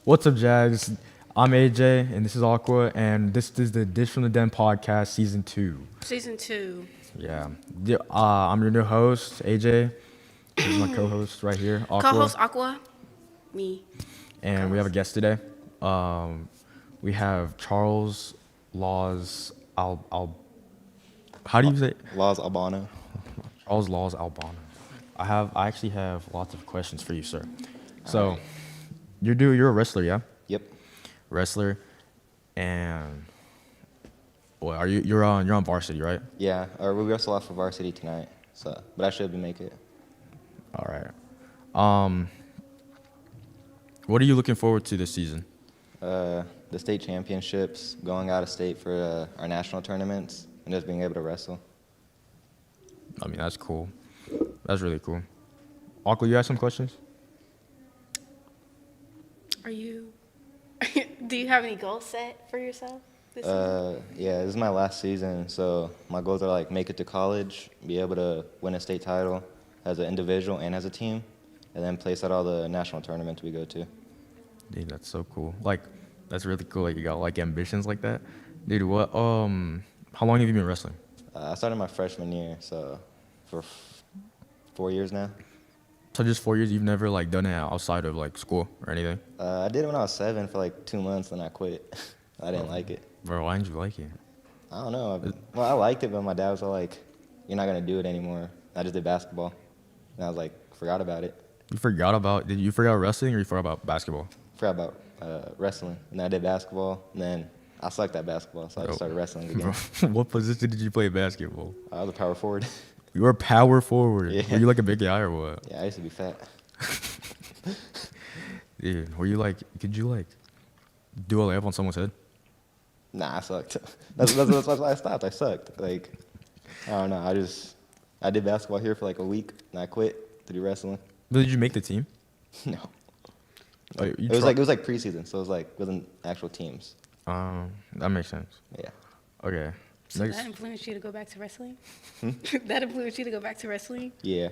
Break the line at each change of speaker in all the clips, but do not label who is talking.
What's up, Jags? I'm AJ, and this is Aqua, and this is the Dish from the Den podcast, season 2.
Season 2.
Yeah. I'm your new host, AJ. This is my co-host right here, Aqua.
Co-host Aqua. Me.
And we have a guest today. We have Charles Laws-Albano. How do you say it?
Laws-Albano.
Charles Laws-Albano. I actually have lots of questions for you, sir. So, you're a wrestler, yeah?
Yep.
Wrestler, and well, you're on varsity, right?
Yeah, or we wrestle off for varsity tonight, but I should be make it.
All right. What are you looking forward to this season?
The state championships, going out of state for our national tournaments, and just being able to wrestle.
I mean, that's cool. That's really cool. Aqua, you have some questions?
Do you have any goals set for yourself this season?
Yeah, this is my last season, so my goals are like make it to college, be able to win a state title as an individual and as a team, and then place at all the national tournaments we go to.
Dude, that's so cool. Like, that's really cool. Like, you got like ambitions like that, dude. What? How long have you been wrestling?
I started my freshman year, so for 4 years now.
So just 4 years. You've never like done it outside of like school or anything?
I did it when I was 7 for like 2 months, then I quit. I didn't like it.
Bro, why didn't you like it?
I don't know. Well, I liked it, but my dad was all like, "You're not gonna do it anymore." I just did basketball, and I was like, forgot about it.
You forgot about? Did you forget wrestling or you forgot about basketball?
Forgot about wrestling, and then I did basketball, and then I sucked at basketball, so I just started wrestling again.
Bro, what position did you play basketball?
I was a power forward.
You were a power forward.
Yeah.
Were you like a big guy or what?
Yeah, I used to be fat.
Dude, were you like? Could you like do a layup on someone's head?
Nah, I sucked. That's why I stopped. I sucked. Like, I don't know. I did basketball here for like a week, and I quit to do wrestling.
But did you make the team?
No.
Oh,
It was like preseason, so it was like wasn't actual teams.
That makes sense.
Yeah.
Okay.
So
Next.
that influenced you to go back to wrestling? That influenced you to go back to wrestling?
Yeah.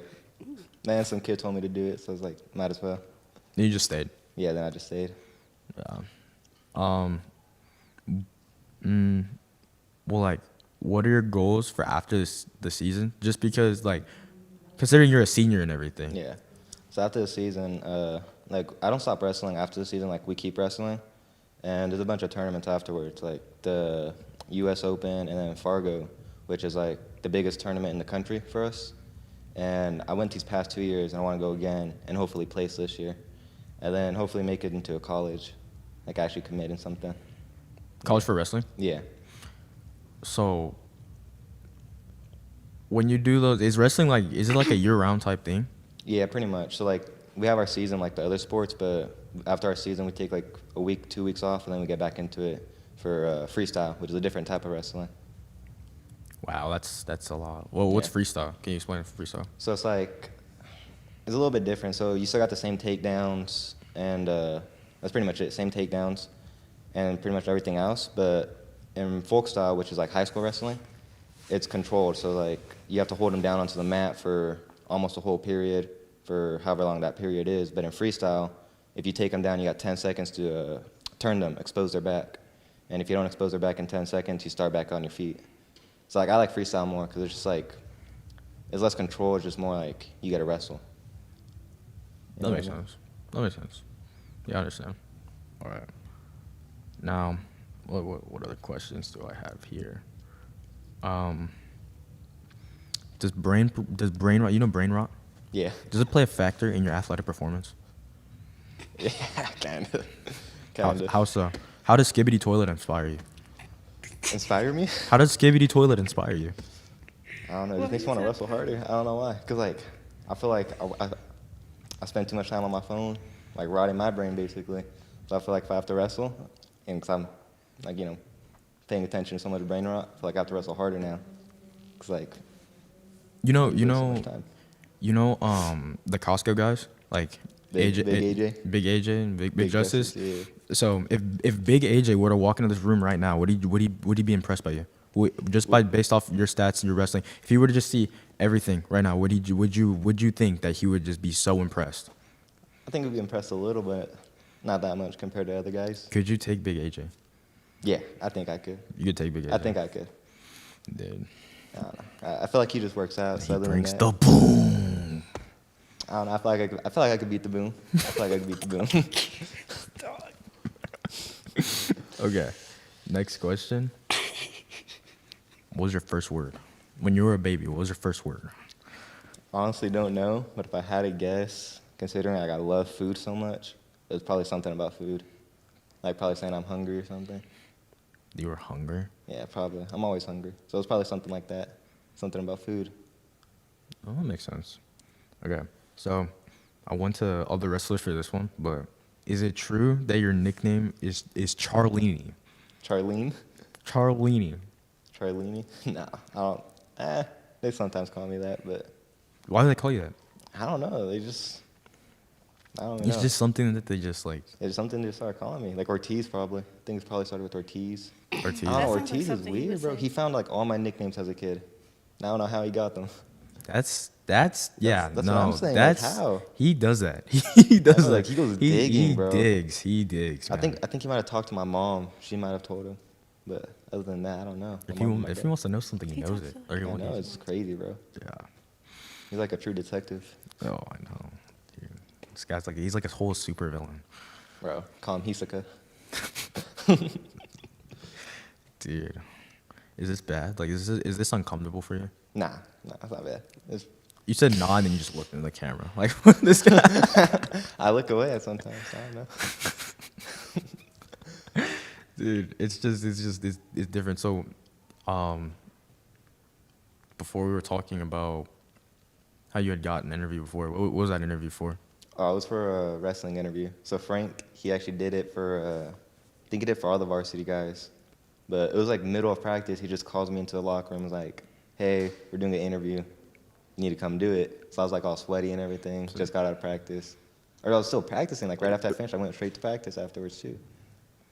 Then some kid told me to do it, so I was like, might as well.
You just stayed.
Yeah, then I just stayed.
Yeah. Well, like, what are your goals for after the season? Just because, like, considering you're a senior and everything.
Yeah. So after the season, like I don't stop wrestling after the season. Like we keep wrestling, and there's a bunch of tournaments afterwards, like the U.S. Open and then Fargo, which is like the biggest tournament in the country for us. And I went these past 2 years, and I want to go again and hopefully place this year, and then hopefully make it into a college, like actually commit in something.
College for wrestling?
Yeah.
So, when you do those, is wrestling like, is it like a year-round type thing?
Yeah, pretty much. So like we have our season like the other sports, but after our season we take like a week, 2 weeks off, and then we get back into it for freestyle, which is a different type of wrestling.
Wow, that's a lot. Well, what's
Yeah.
freestyle? Can you explain freestyle?
So it's like it's a little bit different. So you still got the same takedowns, and that's pretty much it. Same takedowns, and pretty much everything else. But in folk style, which is like high school wrestling, it's controlled. So like you have to hold them down onto the mat for almost a whole period, for however long that period is. But in freestyle, if you take them down, you got 10 seconds to turn them, expose their back. And if you don't expose their back in 10 seconds, you start back on your feet. So like I like freestyle more because it's just like it's less control. It's just more like you got to wrestle. You
That
know
makes
what I mean?
sense. That makes sense. Yeah, I understand. All right. Now, what other questions do I have here? Does brain rot? You know brain rot?
Yeah.
Does it play a factor in your athletic performance?
Yeah, kind of. Kind of.
How so? How does Skibbity Toilet inspire you?
Inspire me?
How does Skibbity Toilet inspire you?
I don't know. It just makes me want to wrestle harder. I don't know why. Because, like, I feel like I spend too much time on my phone, like, rotting my brain, basically. So I feel like if I have to wrestle, and because I'm, like, you know, paying attention to so much brain rot, I feel like I have to wrestle harder now. Because, like,
You
waste so much time.
The Costco guys, like
Big AJ?
Big AJ, and Big Justice.
Yeah.
So if Big AJ were to walk into this room right now, would he be impressed by you? Just based off your stats and your wrestling, if he were to just see everything right now, would you think that he would just be so impressed?
I think we'd be impressed a little, but Not that much compared to other guys.
Could you take Big AJ?
Yeah, I think I could.
You could take Big AJ.
I think I could.
Dude.
I don't know. I feel like he just works out. So
He
other than
brings
that,
the boom.
I don't know. I feel like I could beat the boom. I feel like I could beat the boom.
Okay. Next question. What was your first word? When you were a baby, what was your first word?
Honestly, don't know. But if I had to guess, considering like I love food so much, it was probably something about food. Like probably saying I'm hungry or something.
You were hungry?
Yeah, probably. I'm always hungry. So it's probably something like that. Something about food.
Oh, that makes sense. Okay. So I went to other wrestlers for this one, but is it true that your nickname is Charlini?
Charlene?
Charlini.
Charlene? No, I don't. They sometimes call me that, but
Why do they call you that?
I don't know. They just, I don't
It's
know.
just something that they just like.
It's something they started calling me. Like Ortiz, probably. I think it's probably started with Ortiz.
Ortiz.
I don't know,
That sounds like
Ortiz is
something he
weird,
would
bro.
say.
He found like all my nicknames as a kid. I don't know how he got them.
That's
that's what
no,
I'm saying, like,
that's
how?
he does that. He does
know,
that.
like, he goes digging,
he
bro.
He digs.
I
Man.
think he might have talked to my mom. She might have told him. But other than that, I don't know.
if
My mom
he
might
if
have.
he wants to know something, he
He
knows
talks
it.
to-
Or he
I
wants-
know, it's crazy, bro.
Yeah.
He's like a true detective.
Oh, I know. Dude. This guy's like he's like a whole super villain.
Bro, call him Hisaka.
Dude. Is this bad? Like is this uncomfortable for you?
Nah, it's not bad.
You said nah and then you just looked into the camera. Like this guy.
I look away at sometimes. I don't know.
Dude, it's different. So, before we were talking about how you had gotten an interview before. What was that interview for?
Oh, it was for a wrestling interview. So Frank, he actually did it for, I think he did for all the varsity guys. But it was like middle of practice. He just calls me into the locker room and was like, hey, we're doing an interview. You need to come do it. So I was like all sweaty and everything. Just got out of practice. Or I was still practicing. Like right after I finished, I went straight to practice afterwards too.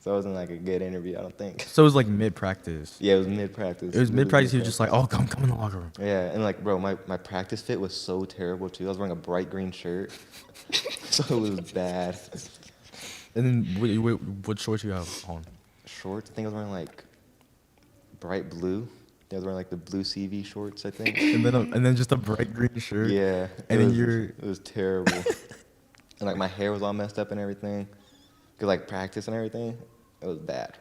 So it wasn't like a good interview, I don't think.
So it was like mid practice.
Yeah, it was mid-practice.
It was mid practice. He was just like, "Oh, come in the locker room."
Yeah, and like, bro, my practice fit was so terrible too. I was wearing a bright green shirt, so it was bad.
And then what shorts you have on?
Shorts, I think I was wearing like bright blue. I was wearing like the blue CV shorts, I think.
And then just a bright green shirt.
Yeah.
And then
it was terrible. And like my hair was all messed up and everything. Cause like practice and everything, it was bad.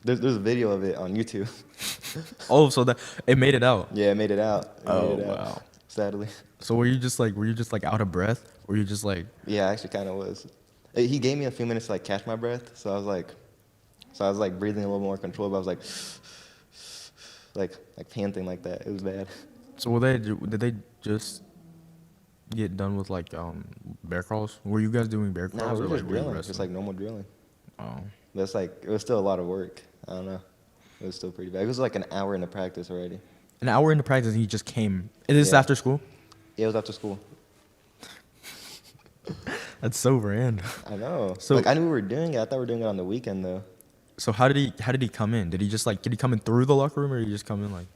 There's a video of it on YouTube.
Oh, so that it made it out.
Yeah, it made it out.
Oh, wow.
Sadly.
So were you just like out of breath? Or were you just like
Yeah, I actually kind of was. He gave me a few minutes to like catch my breath, so I was like breathing a little more controlled, but I was like panting like that. It was bad.
So did they just get done with like bear crawls? Were you guys doing bear
Nah,
crawls
we
or
were
like
just
were you
drilling,
wrestling?
just like normal drilling.
Oh.
But it's like it was still a lot of work. I don't know. It was still pretty bad. It was like an hour into practice already.
An hour into practice and he just came. Is this
Yeah.
after school?
Yeah, it was after school.
That's so random.
I know.
So-
Like I knew we were doing it. I thought we were doing it on the weekend though.
So how did he come in? Did he come in through the locker room or did he just come in like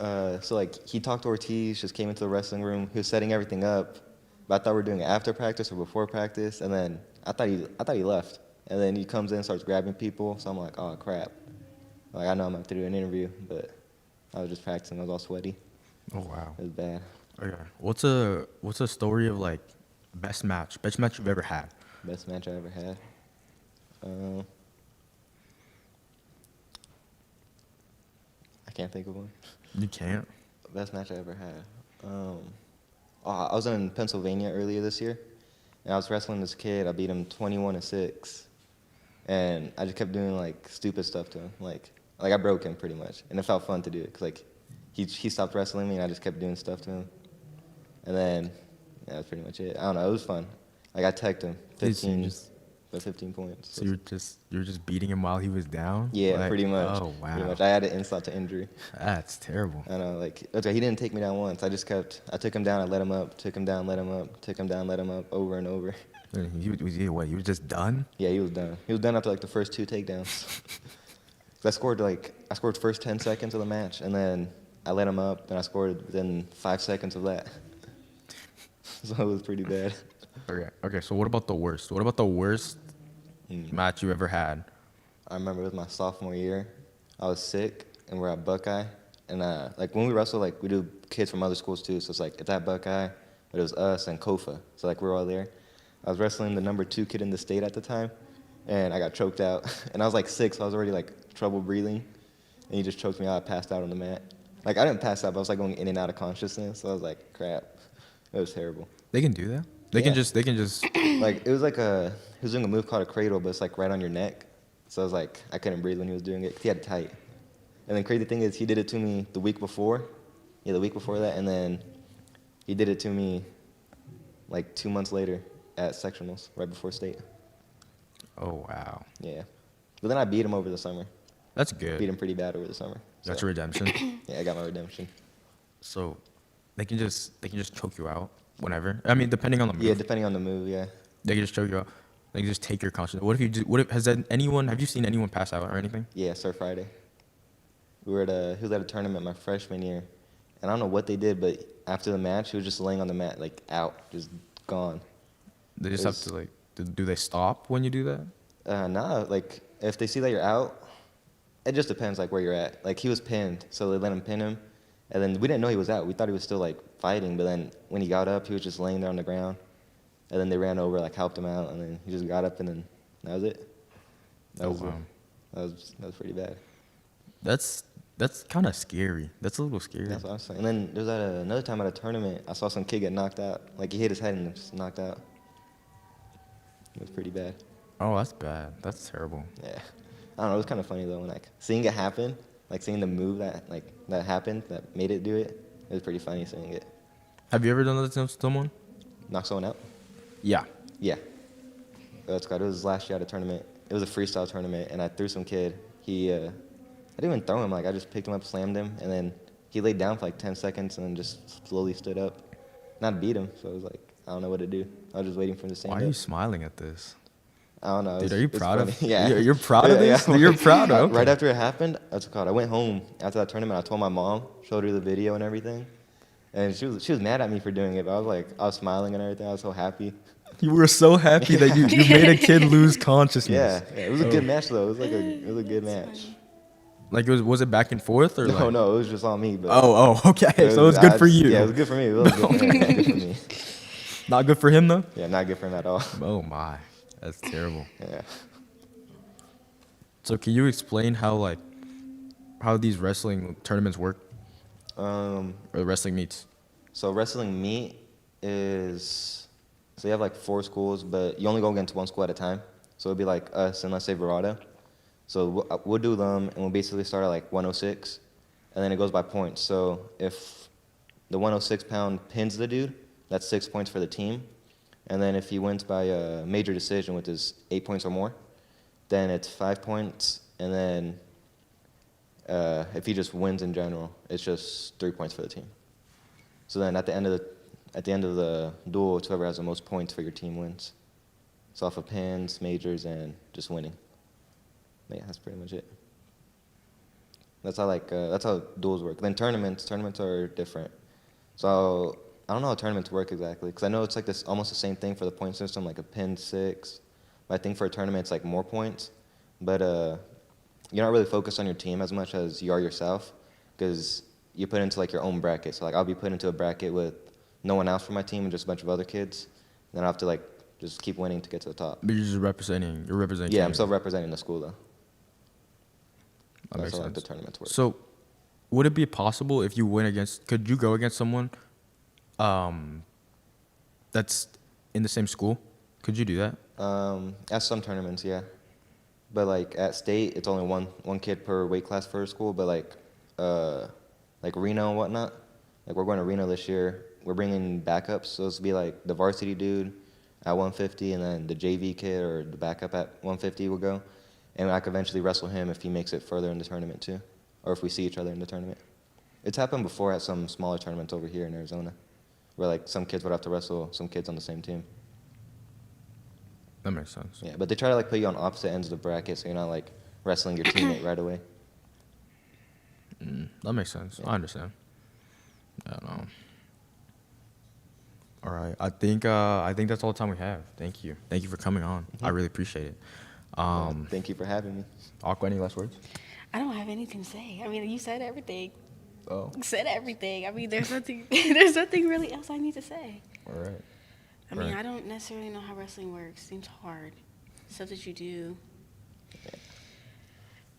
So like he talked to Ortiz, just came into the wrestling room. He was setting everything up, but I thought we were doing it after practice or before practice. And then I thought he left. And then he comes in, starts grabbing people. So I'm like, oh crap. Like I know I'm gonna have to do an interview, but I was just practicing. I was all sweaty.
Oh wow.
It was bad.
Okay. What's a story of like best match you've ever had?
Best match I ever had. I can't think of one.
You can't.
Best match I ever had. I was in Pennsylvania earlier this year, and I was wrestling this kid. I beat him 21-6, and I just kept doing like stupid stuff to him. Like I broke him pretty much, and it felt fun to do it. Cause like he stopped wrestling me, and I just kept doing stuff to him. And then yeah, that's pretty much it. I don't know. It was fun. Like I teched him 15 points.
So you were just beating him while he was down?
Yeah,
Like,
pretty much.
Oh wow.
Pretty much. I had an insult to injury.
That's terrible.
I know, like, okay, he didn't take me down once. I took him down, I let him up, took him down, let him up, took him down, let him up, over and over.
He was just done?
Yeah, he was done. He was done after like the first 2 takedowns. 'Cause I scored first 10 seconds of the match, and then I let him up, and I scored within 5 seconds of that. So it was pretty bad.
Okay. So what about the worst? What about the worst match you ever had?
I remember it was my sophomore year. I was sick, and we're at Buckeye. And like when we wrestle, like we do kids from other schools too. So it's like it's at Buckeye, but it was us and Kofa. So like we're all there. I was wrestling the number 2 kid in the state at the time, and I got choked out. And I was like 6, so I was already like trouble breathing, and he just choked me out. I passed out on the mat. Like I didn't pass out, but I was like going in and out of consciousness. So I was like, crap. It was terrible.
They can do that. They can just.
Like it was like he was doing a move called a cradle, but it's like right on your neck. So I was like, I couldn't breathe when he was doing it. He had it tight. And then crazy thing is, he did it to me the week before. Yeah, the week before that, and then he did it to me like 2 months later at sectionals, right before state.
Oh wow.
Yeah, but then I beat him over the summer.
That's good.
Beat him pretty bad over the summer.
That's your redemption.
Yeah, I got my redemption.
So, they can just choke you out whenever. I mean, depending on the move.
Yeah, depending on the move. Yeah.
They can just choke you out. They can just take your consciousness. What if you do? What if have you seen anyone pass out or anything?
Yeah, Sir Friday. He was at a tournament my freshman year, and I don't know what they did, but after the match, he was just laying on the mat, like out, just gone.
They just have to like. Do they stop when you do that?
Nah, like if they see that you're out, it just depends like where you're at. Like he was pinned, so they let him pin him, and then we didn't know he was out. We thought he was still like fighting, but then when he got up, he was just laying there on the ground, and then they ran over, like helped him out, and then he just got up, and then that was it. That was pretty bad.
That's kind of scary. That's a little scary.
That's what I was saying. And then there was another time at a tournament, I saw some kid get knocked out. Like he hit his head and just knocked out. It was pretty bad.
Oh, that's bad. That's terrible.
Yeah. I don't know. It was kind of funny though, when like seeing it happen, like seeing the move that happened, that made it do it. It was pretty funny seeing it.
Have you ever done that to someone?
Knock someone out?
Yeah.
Yeah. That's good. It was last year at a tournament. It was a freestyle tournament, and I threw some kid. I didn't even throw him. Like I just picked him up, slammed him, and then he laid down for like 10 seconds, and then just slowly stood up. Not beat him, so I was like, I don't know what to do. I was just waiting for him to stand up.
Why are you smiling at this?
I don't know.
Dude, are you proud of?
Yeah.
You're proud of this? Yeah. You're proud of? Okay.
Right after it happened, that's called. I went home after that tournament. I told my mom, showed her the video and everything, and she was mad at me for doing it. But I was smiling and everything. I was so happy.
You were so happy that you made a kid lose consciousness.
Yeah, it was a good match though. It was a good match.
Like was it back and forth or like?
No, it was just on me. But
Okay. So it was good for you.
Yeah, it was good for me. It was good for me.
Not good for him though.
Yeah, not good for him at all.
Oh my, that's terrible.
Yeah.
So can you explain how these wrestling tournaments work? Or wrestling meets?
So wrestling meet is, so you have like 4 schools, but you only go against 1 school at a time. So it'd be like us and let's say Verada. So we'll do them, and we'll basically start at like 106, and then it goes by points. So if the 106-pound pins the dude, that's 6 points for the team. And then if he wins by a major decision, which is 8 points or more, then it's 5 points. And then if he just wins in general, it's just 3 points for the team. So then at the end of the duel, it's whoever has the most points for your team wins. It's off of pins, majors, and just winning. Yeah, that's pretty much it. That's how duels work. Then tournaments are different. So I don't know how tournaments work exactly, because I know it's like this almost the same thing for the point system, like a pin 6. But I think for a tournament it's like more points. But you're not really focused on your team as much as you are yourself, because you put into like your own bracket. So like I'll be put into a bracket with no one else from my team and just a bunch of other kids. And then I have to like just keep winning to get to the top.
But you're just representing. You're representing.
Yeah, I'm still representing the school though.
That makes sense.
Like the tournaments work.
So, would it be possible if you win against? Could you go against someone, that's in the same school? Could you do that?
At some tournaments, yeah. But like at state, it's only one kid per weight class for a school. But like Reno and whatnot, like we're going to Reno this year. We're bringing backups, so it's be like the varsity dude at 150, and then the JV kid or the backup at 150 will go. And I could eventually wrestle him if he makes it further in the tournament too, or if we see each other in the tournament. It's happened before at some smaller tournaments over here in Arizona, where like some kids would have to wrestle some kids on the same team.
That makes sense.
Yeah, but they try to like put you on opposite ends of the bracket, so you're not like wrestling your teammate right away.
That makes sense.
Yeah.
I understand. I don't know. All right. I think that's all the time we have. Thank you. Thank you for coming on. I really appreciate it.
Thank you for having me.
Aqua, any last words?
I don't have anything to say. I mean, you said everything.
Oh,
You said everything. I mean, there's nothing. There's nothing really else I need to say.
all right.
I mean,
Right.
I don't necessarily know how wrestling works. Seems hard. Stuff that you do.
It's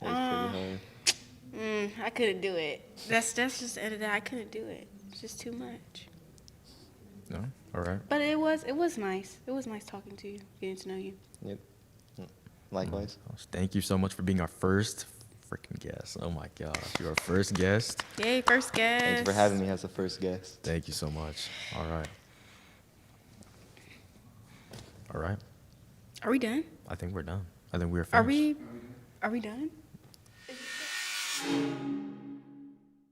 pretty hard.
I couldn't do it. That's just the end of that. I couldn't do it. It's just too much.
No, all right.
But it was nice. It was nice talking to you, getting to know you.
Yep. Likewise.
Thank you so much for being our first freaking guest. Oh my gosh, you're our first guest.
Yay, first guest.
Thanks for having me as the first guest.
Thank you so much. All right. All right.
Are we done?
I think we're done. I think we're
Are
finished.
we done?